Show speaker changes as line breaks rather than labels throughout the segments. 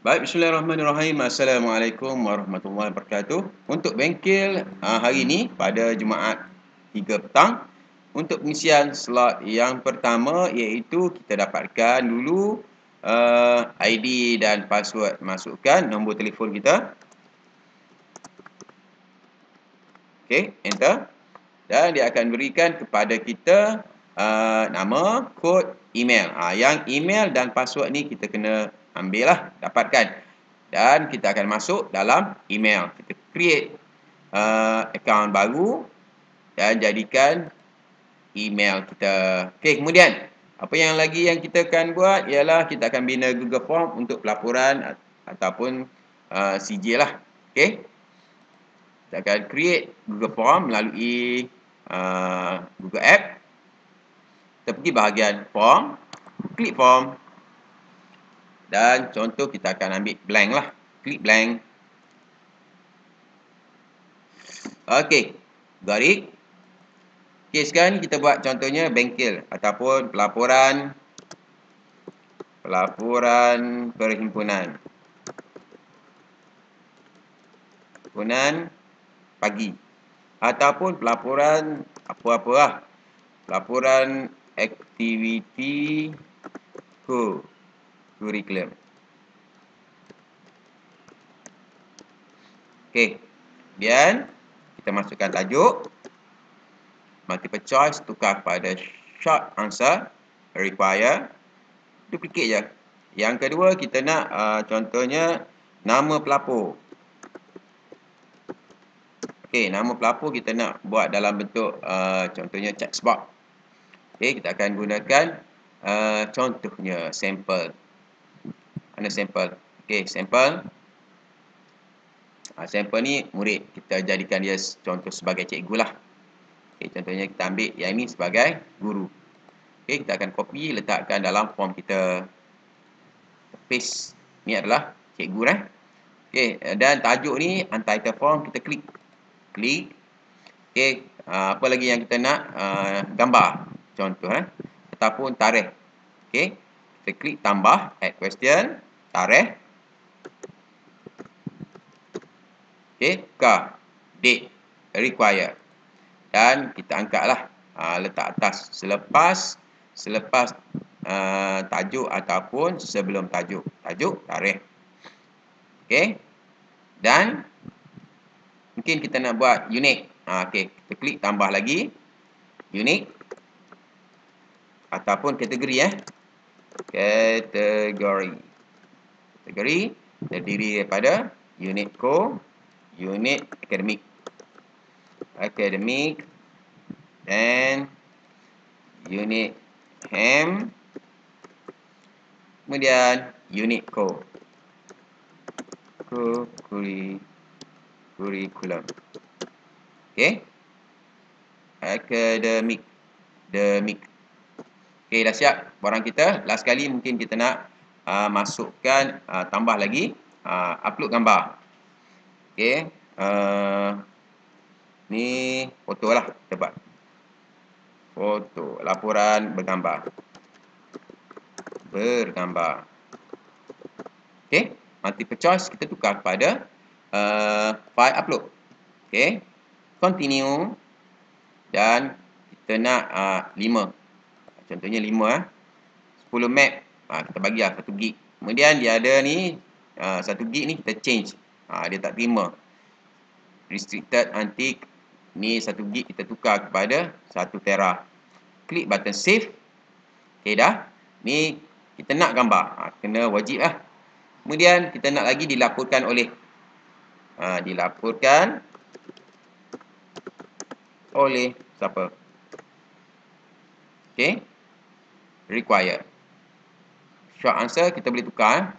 Baik, bismillahirrahmanirrahim. Assalamualaikum warahmatullahi wabarakatuh. Untuk bengkel hari ini pada Jumaat 3 petang, untuk pengisian slot yang pertama iaitu kita dapatkan dulu ID dan password, masukkan nombor telefon kita. Okey, enter. Dan dia akan berikan kepada kita nama, kod, email. Yang email dan password ni kita kena ambil lah, dapatkan. Dan kita akan masuk dalam email. Kita create account baru dan jadikan email kita. Okey, kemudian apa yang lagi yang kita akan buat ialah kita akan bina Google Form untuk pelaporan ataupun CJ lah. Okey. Kita akan create Google Form melalui Google App. Kita pergi bahagian form, klik form. Dan contoh kita akan ambil blank lah. Klik blank. Okey, got it. Okey, sekarang kita buat contohnya bengkel ataupun pelaporan perhimpunan. Pagi. Ataupun pelaporan apa-apa lah. Laporan aktiviti curriculum. Okey. Kemudian kita masukkan tajuk. Multiple choice tukar kepada short answer. Require. Duplicate je. Yang kedua kita nak contohnya nama pelapor. Okey, nama pelapor kita nak buat dalam bentuk contohnya text box. Okey, kita akan gunakan contohnya sampel. Mana sampel? Okey, sampel. Sampel ni murid, kita jadikan dia contoh sebagai cikgu lah. Okey, contohnya kita ambil yang ini sebagai guru. Okey, kita akan copy, letakkan dalam form kita. Paste. Ni adalah cikgu Okey, dan tajuk ni untitled form, kita klik. Klik. Okey, apa lagi yang kita nak? Gambar. Contoh ataupun tarikh. Okey, kita klik tambah, add question, tarikh. Okey, date, require. Dan kita angkatlah letak atas selepas tajuk ataupun sebelum tajuk. Tajuk, tarikh. Okey. Dan mungkin kita nak buat unique. Okey, kita klik tambah lagi unique ataupun kategori Kategori terdiri daripada unit core, unit akademik dan unit ham, kemudian unit core curriculum. Okey, akademik. Okey, dah siap barang kita. Last kali mungkin kita nak masukkan tambah lagi upload gambar. Okey, ni foto lah kita buat. Foto, laporan bergambar. Okey, multiple choice kita tukar kepada file upload. Okey, continue. Dan kita nak 5. Contohnya 5 10 map. Kita bagi lah 1 gig. Kemudian dia ada ni 1 gig ni kita change. Dia tak terima. Restricted antik. Ni 1 gig kita tukar kepada 1 tera. Klik button save. Okey dah. Ni kita nak gambar. Kena wajib lah. Kemudian kita nak lagi dilaporkan oleh. Dilaporkan oleh siapa? Okey. Require. Short answer kita boleh tukar.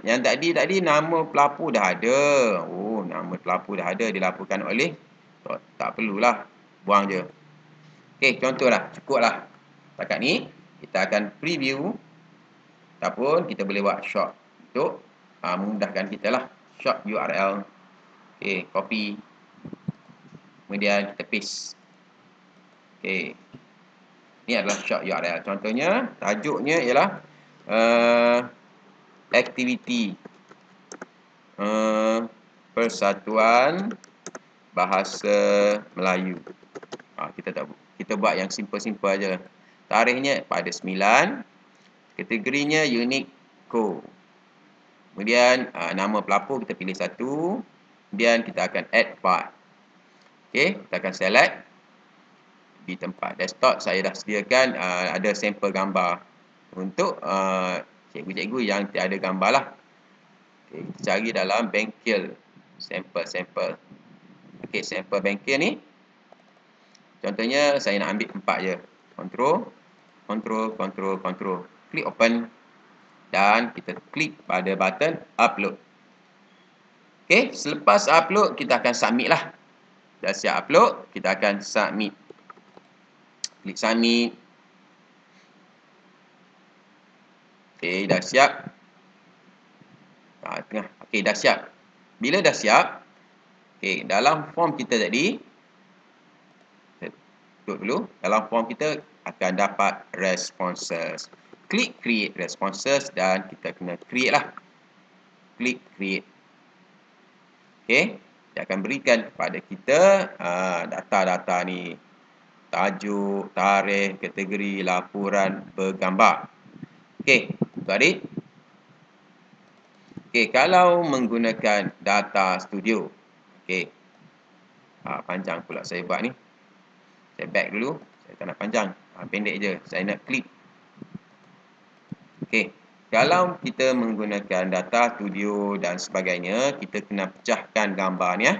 Yang tadi nama pelapor dah ada. Oh, nama pelapor dah ada, dilaporkan oleh. Tak perlulah, buang je. Okey, contohlah, cukuplah. Setakat ni kita akan preview ataupun kita boleh buat short untuk memudahkan kita lah. Short URL. Okey, copy. Kemudian kita paste. Okey. Ini adalah short URL. Contohnya, tajuknya ialah aktiviti Persatuan Bahasa Melayu. Kita buat yang simple-simple aja. Tarikhnya pada 9. Kategorinya unique code. Kemudian nama pelapor kita pilih 1. Kemudian kita akan add part. Okey, kita akan select di tempat desktop. Saya dah sediakan ada sampel gambar untuk cikgu-cikgu yang tiada gambar lah. Okay, kita cari dalam bengkel sampel. Okey, sampel bengkel ni contohnya saya nak ambil 4 je. Control. Klik open dan kita klik pada button upload. Okey, selepas upload kita akan submit lah. Dah siap upload, kita akan submit. Klik submit. Okey, dah siap. Tengah. Okey, dah siap. Bila dah siap, okey, dalam form kita tadi, tutup dulu. Dalam form kita akan dapat responses. Klik create responses dan kita kena create lah. Klik create. Okey, dia akan berikan kepada kita data-data ni. Tajuk, tarikh, kategori, laporan bergambar. Okey, adik. Okey, kalau menggunakan data studio. Okey. Panjang pula saya buat ni. Saya back dulu. Saya tak nak panjang. Pendek je. Saya nak klik. Okey. Kalau kita menggunakan data studio dan sebagainya, kita kena pecahkan gambar ni.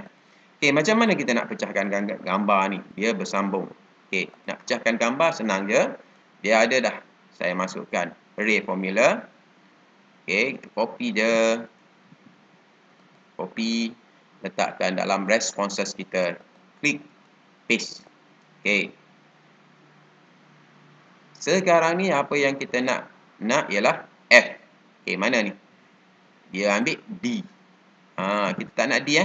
Okey, macam mana kita nak pecahkan gambar ni? Dia bersambung. Okey, nak pecahkan gambar senang je. Dia ada dah. Saya masukkan array formula. Okey, kita copy je. Copy. Letakkan dalam responses kita. Klik. Paste. Okey. Sekarang ni apa yang kita nak? Nak ialah F. Okey, mana ni? Dia ambil D. Kita tak nak D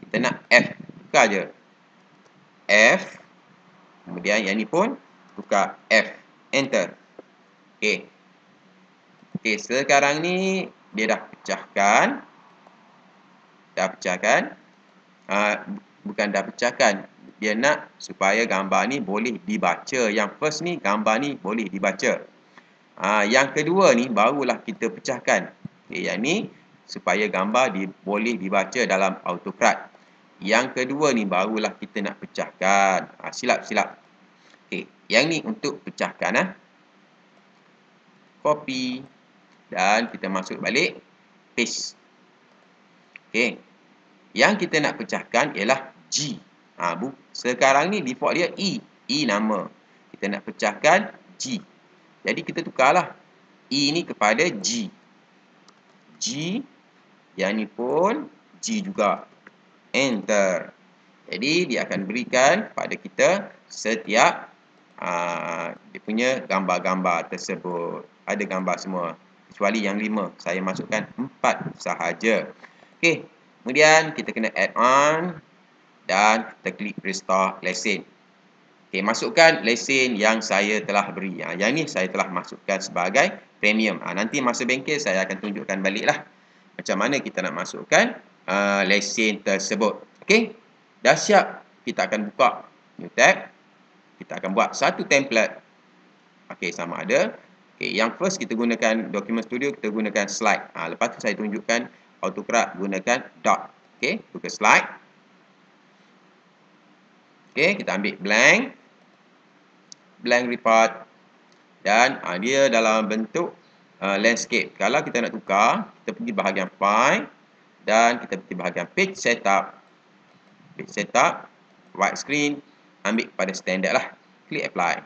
Kita nak F. Tukar je. F. Kemudian yang ni pun tukar F. Enter. Okey. Okey, sekarang ni dia dah pecahkan. Bukan dah pecahkan. Dia nak supaya gambar ni boleh dibaca. Yang first ni, gambar ni boleh dibaca. Yang kedua ni, barulah kita pecahkan. Okay, yang ni, supaya gambar boleh dibaca dalam AutoCAD. Yang kedua ni, barulah kita nak pecahkan. Silap. Okay, yang ni untuk pecahkan. Copy. Dan kita masuk balik. Paste. Okay. Yang kita nak pecahkan ialah G. Sekarang ni default dia E. E nama. Kita nak pecahkan G. Jadi kita tukarlah E ni kepada G. G. Yang ni pun G juga. Enter. Jadi dia akan berikan kepada kita setiap dia punya gambar-gambar tersebut. Ada gambar semua. Kecuali yang 5. Saya masukkan 4 sahaja. Okey. Kemudian kita kena add on. Dan kita klik restore lesson. Okey, masukkan lesson yang saya telah beri. Yang ni saya telah masukkan sebagai premium. Nanti masa bengkel saya akan tunjukkan baliklah macam mana kita nak masukkan lesson tersebut. Okey, dah siap. Kita akan buka new tab. Kita akan buat satu template. Okey, sama ada. Okey, yang first kita gunakan Document Studio, kita gunakan slide. Lepas tu saya tunjukkan AutoCAD gunakan dot. Okey, buka slide. Okey, kita ambil blank report dan dia dalam bentuk landscape. Kalau kita nak tukar, kita pergi bahagian file dan kita pergi bahagian page setup. Page setup, white screen, ambil pada standard lah. Klik apply.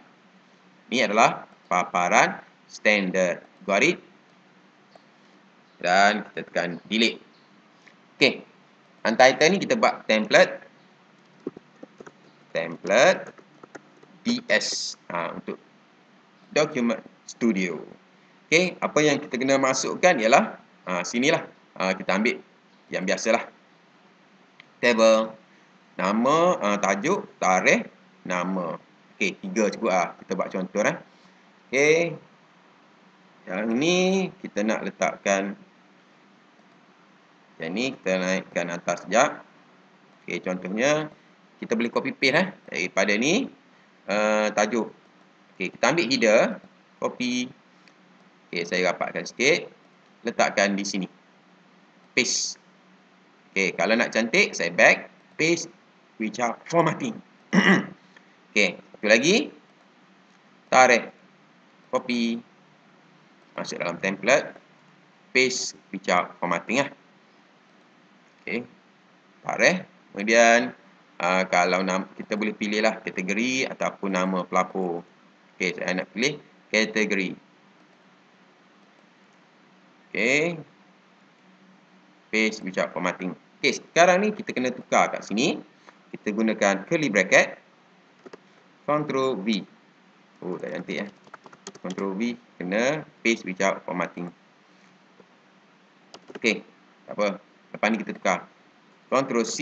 Ini adalah paparan standard. Got it? Dan kita tekan delete. Okey. Untitled ni kita buat template DS untuk Document Studio. Okey, apa yang kita kena masukkan ialah sinilah. Kita ambil yang biasalah. Table, nama, tajuk, tarikh, nama. Okey, 3 cukup kita buat contoh Okey. Yang ni kita nak letakkan Yang ni kita naikkan atas sekejap. Okey, contohnya kita boleh copy paste daripada ni tajuk. Okey, kita ambil header, copy. Okey, saya rapatkan sikit. Letakkan di sini. Paste. Okey, kalau nak cantik, saya back, paste without formatting. Okey, satu lagi. Tarik. Copy. Masuk dalam template. Paste without formatting lah. Okey. Tarik. Kemudian kalau kita boleh pilih lah kategori ataupun nama pelapor. Okey, saya nak pilih kategori. Okey. Paste without formatting. Okey, sekarang ni kita kena tukar kat sini. Kita gunakan curly bracket. Ctrl V. Oh, tak cantik Ctrl V, kena paste without formatting. Okey, tak apa. Lepas ni kita tukar. Ctrl C,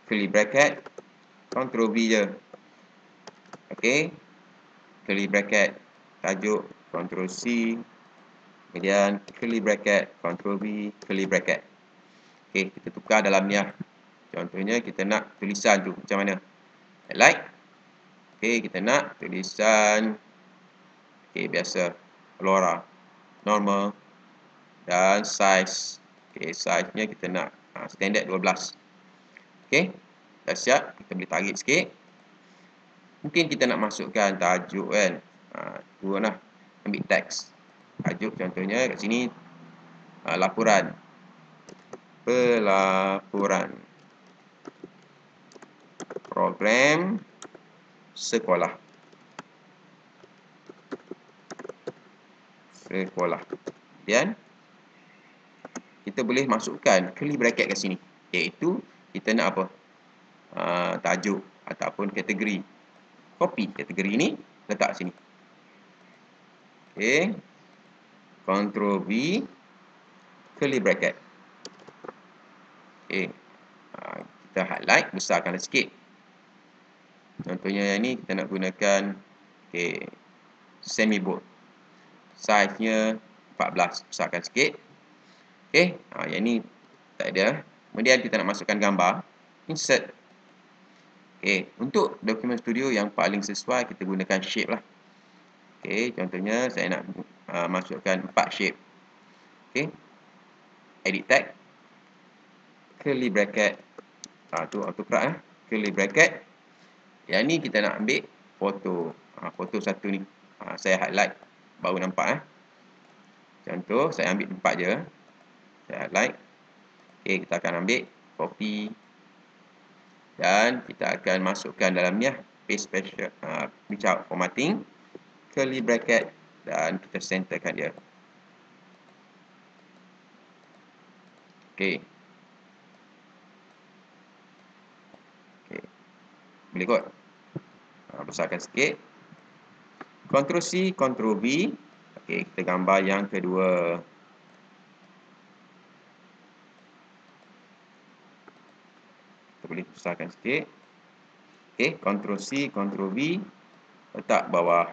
curly bracket, Ctrl V je. Okey. Curly bracket, tajuk, Ctrl C. Kemudian curly bracket, Ctrl V, curly bracket. Okey, kita tukar dalam ni lah. Contohnya kita nak tulisan tu macam mana? Highlight. Okey, kita nak tulisan biasa, Flora, normal dan size. Okey, size-nya kita nak standard 12. Okey, dah siap. Kita boleh tarik sikit. Mungkin kita nak masukkan tajuk kan. Turun lah. Ambil teks. Tajuk contohnya kat sini laporan. Pelaporan. Program sekolah. Kemudian kita boleh masukkan curly bracket kat sini. Iaitu kita nak apa? Tajuk ataupun kategori. Copy kategori ni, letak sini. Okey. Ctrl V, curly bracket. Okey. Kita highlight, besarkan sikit. Contohnya yang ni kita nak gunakan semi bold. Size-nya 14, besarkan sikit. Okey, yang ni tak ada. Kemudian kita nak masukkan gambar. Insert. Okey, untuk Document Studio yang paling sesuai kita gunakan shape lah. Okey, contohnya saya nak masukkan 4 shape. Okey. Edit tag. Curly bracket. Tu autocorrect curly bracket. Yang ni kita nak ambil foto. Foto satu ni. Saya highlight baru nampak Contoh saya ambil 4 je. Saya highlight. Okey, kita akan ambil copy dan kita akan masukkan dalam ni paste special without formatting, curly bracket dan kita centerkan dia. Okey. Okey. Boleh kot. Besarkan sikit. Ctrl C, Ctrl V. Okey, kita gambar yang kedua. Kita boleh besarkan sikit. Okey, Ctrl C, Ctrl V. Letak bawah.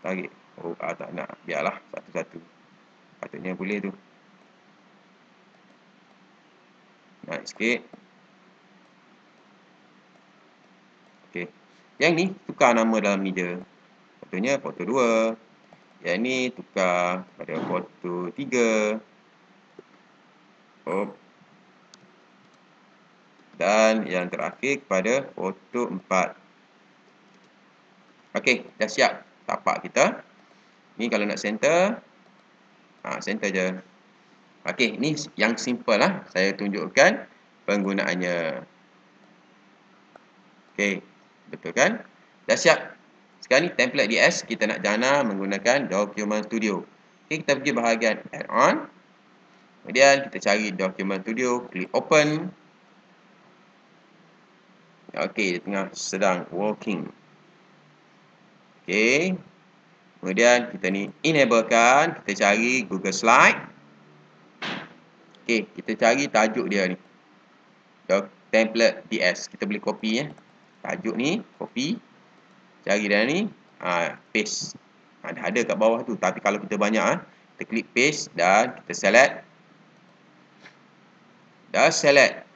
Tarik. Oh, tak nak. Biarlah satu-satu. Patutnya boleh tu. Naik sikit. Okey. Yang ni tukar nama dalam ni je. Contohnya foto 2. Yang ni tukar pada foto 3. Dan yang terakhir kepada foto 4. Okey, dah siap tapak kita. Ni kalau nak center, center je. Okey, ni yang simple lah. Saya tunjukkan penggunaannya. Okey, betul kan? Dah siap. Sekarang ni template DS kita nak jana menggunakan Document Studio. Okey, kita pergi bahagian Add-on. Kemudian kita cari Document Studio, klik Open. Okey, dia tengah sedang working. Okey. Kemudian kita ni enablekan, kita cari Google Slide. Okey, kita cari tajuk dia ni. Template DS. Kita boleh copy tajuk ni, copy. Cari dia ni, paste. Ada kat bawah tu, tapi kalau kita banyak Kita klik paste dan kita select. Dah select.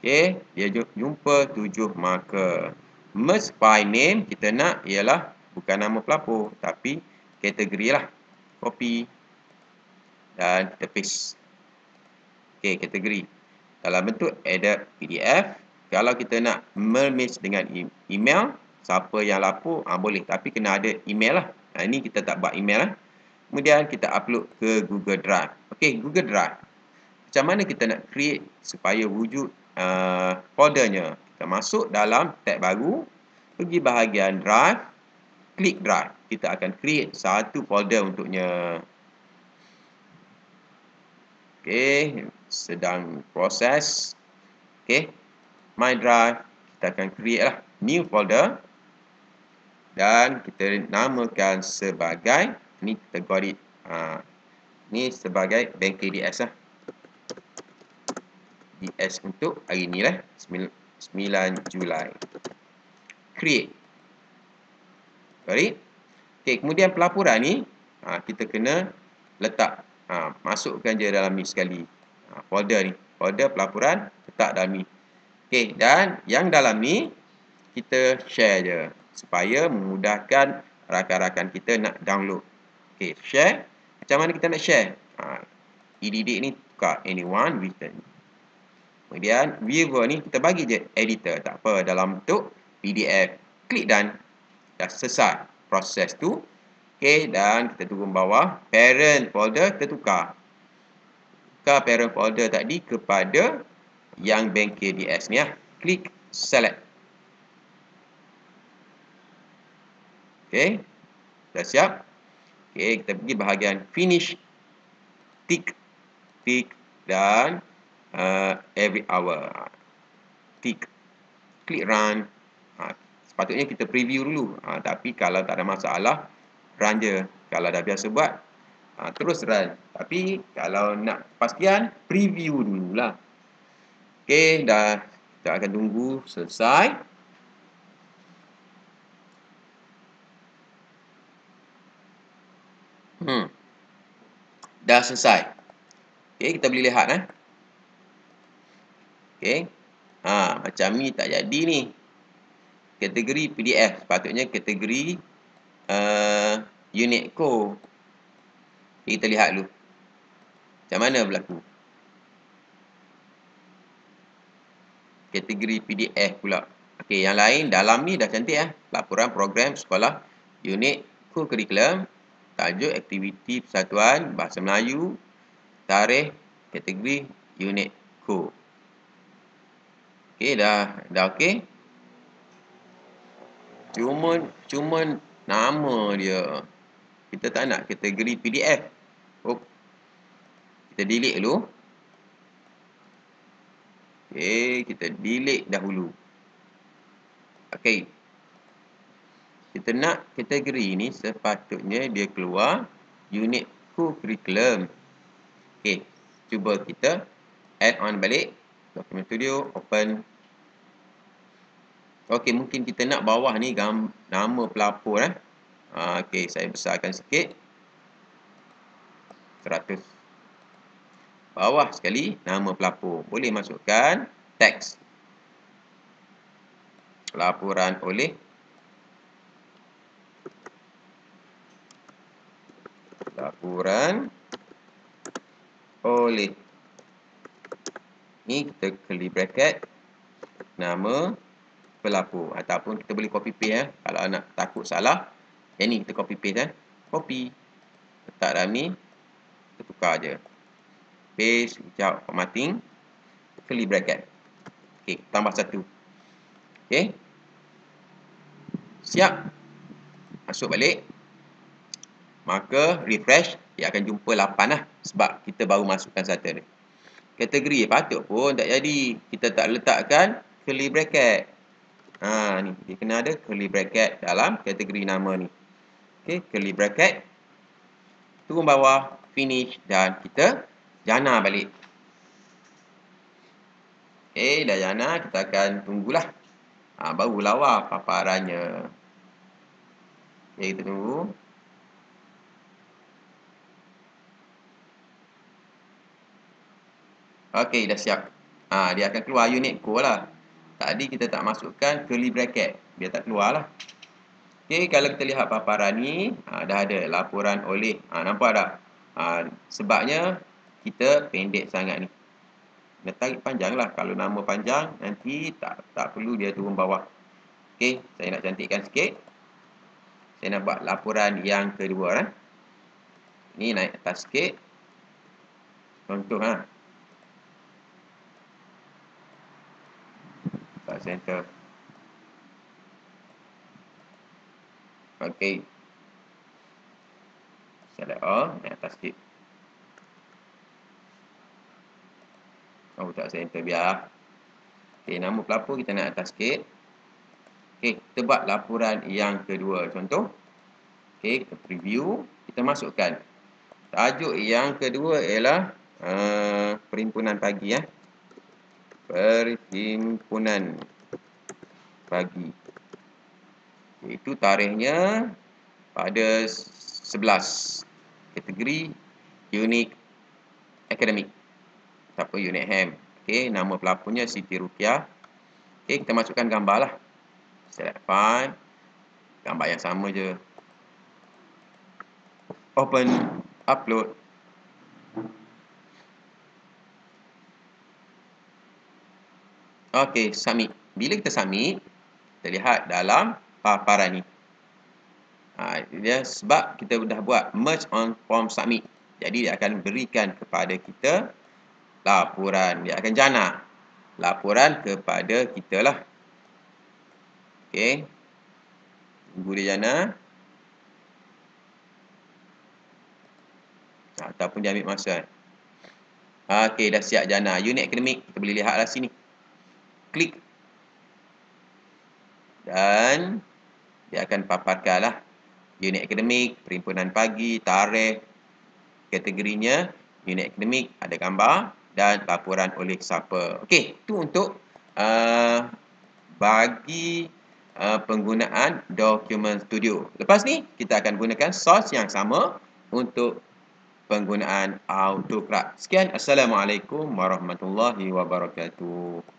Okey, dia jumpa 7 marker. Merge file name kita nak ialah bukan nama pelapor tapi kategori lah. Copy dan kita paste. Okey, kategori. Dalam bentuk edit PDF. Kalau kita nak merge dengan email, siapa yang lapor boleh, tapi kena ada email lah. Ini kita tak buat email lah. Kemudian kita upload ke Google Drive. Okey, Google Drive. Macam mana kita nak create supaya wujud foldernya? Kita masuk dalam tab baru, pergi bahagian Drive, klik Drive. Kita akan create satu folder untuknya. Okey, sedang proses. Okey, My Drive, kita akan create lah new folder dan kita namakan sebagai, ni kita got it, ni sebagai Bank KDS lah. DS untuk hari ni lah, 9 Julai. Create. Got it? Okay, kemudian pelaporan ni kita kena letak, masukkan je dalam ni sekali, folder ni, folder pelaporan, letak dalam ni. Okay, dan yang dalam ni kita share je supaya memudahkan rakan-rakan kita nak download. Okay, share. Macam mana kita nak share? Edit ni tukar anyone written. Kemudian viewer ni kita bagi je editor, tak apa, dalam bentuk PDF. Klik dan dah selesai proses tu. Okey, dan kita turun bawah, parent folder kita tukar. Tukar parent folder tadi kepada yang Bank KDS ni lah. Klik select. Okey, dah siap. Okey, kita pergi bahagian finish. Tick dan every hour. Tick. Klik run. Sepatutnya kita preview dulu. Tapi kalau tak ada masalah, run je. Kalau dah biasa buat, terus run. Tapi kalau nak pastian, preview dululah. Okey, dah. Kita akan tunggu selesai. Dah selesai. Okey, kita boleh lihat Okey. Macam ni tak jadi ni. Kategori PDF. Sepatutnya kategori unit code. Kita lihat dulu. Macam mana berlaku. Kategori PDF pula. Okey, yang lain dalam ni dah cantik Laporan program sekolah unit co-curriculum, tajuk aktiviti persatuan bahasa Melayu, tarikh, kategori unit co. Okey, dah okey. Cuma nama dia. Kita tak nak kategori PDF. Kita delete dulu. Okey, kita delete dahulu. Okey. Kita nak kategori ni sepatutnya dia keluar unit co-curriculum. Okey, cuba kita add on balik. Document Studio, open. Okey, mungkin kita nak bawah ni nama pelapor okey, saya besarkan sikit. 100. Bawah sekali nama pelapor. Boleh masukkan teks. Laporan oleh ni kita curly bracket nama pelapor, ataupun kita boleh copy paste kalau nak takut salah. Yang ni kita copy paste copy, letak dalam ni, kita tukar je, paste, hijau, formatting, curly bracket. Okey, tambah satu. Okey, siap. Masuk balik, maka refresh, dia akan jumpa 8 sebab kita baru masukkan satu ni. Kategori patut pun tak jadi, kita tak letakkan curly bracket. Ni dia kena ada curly bracket dalam kategori nama ni. Okey, curly bracket, turun bawah, finish, dan kita jana balik. Okey, dah jana, kita akan tunggulah. Baru lawa paparannya. Okey, kita tunggu. Okey, dah siap. Dia akan keluar unit code lah. Tadi kita tak masukkan curly bracket, dia tak keluar lah. Okey, kalau kita lihat paparan ni, dah ada laporan oleh, nampak tak? Sebabnya kita pendek sangat ni. Kena tarik panjang lah. Kalau nama panjang, nanti tak perlu dia turun bawah. Okey, saya nak cantikkan sikit. Saya nak buat laporan yang kedua. Ni naik atas sikit. Contoh Start center. Okey. Select all, naik atas sikit. Tak center biar. Okey, nama pelapor kita naik atas sikit. Okey, kita buat laporan yang kedua. Contoh. Okey, kita preview. Kita masukkan. Tajuk yang kedua ialah perhimpunan pagi. Perhimpunan pagi. Itu tarikhnya pada 11. Kategori unit akademik. Ataupun unit HAM. Okey, nama pelapornya Siti Rukiah. Okey, kita masukkan gambar lah. Select file. Gambar yang sama je. Open. Upload. Okey, submit. Bila kita submit, kita lihat dalam paparan ni. Dia sebab kita dah buat merge on form submit. Jadi dia akan berikan kepada kita laporan. Dia akan jana laporan kepada kita lah. Okey. Tunggu dia jana. Ataupun dia ambil masa. Okey, dah siap jana. Unit akademik, kita boleh lihat lah sini. Klik. Dan dia akan paparkan lah. Unit akademik, perhimpunan pagi, tarikh, kategorinya, unit akademik, ada gambar dan laporan oleh siapa. Okey, itu untuk bagi penggunaan Document Studio. Lepas ni, kita akan gunakan source yang sama untuk penggunaan AutoCAD. Sekian, Assalamualaikum warahmatullahi wabarakatuh.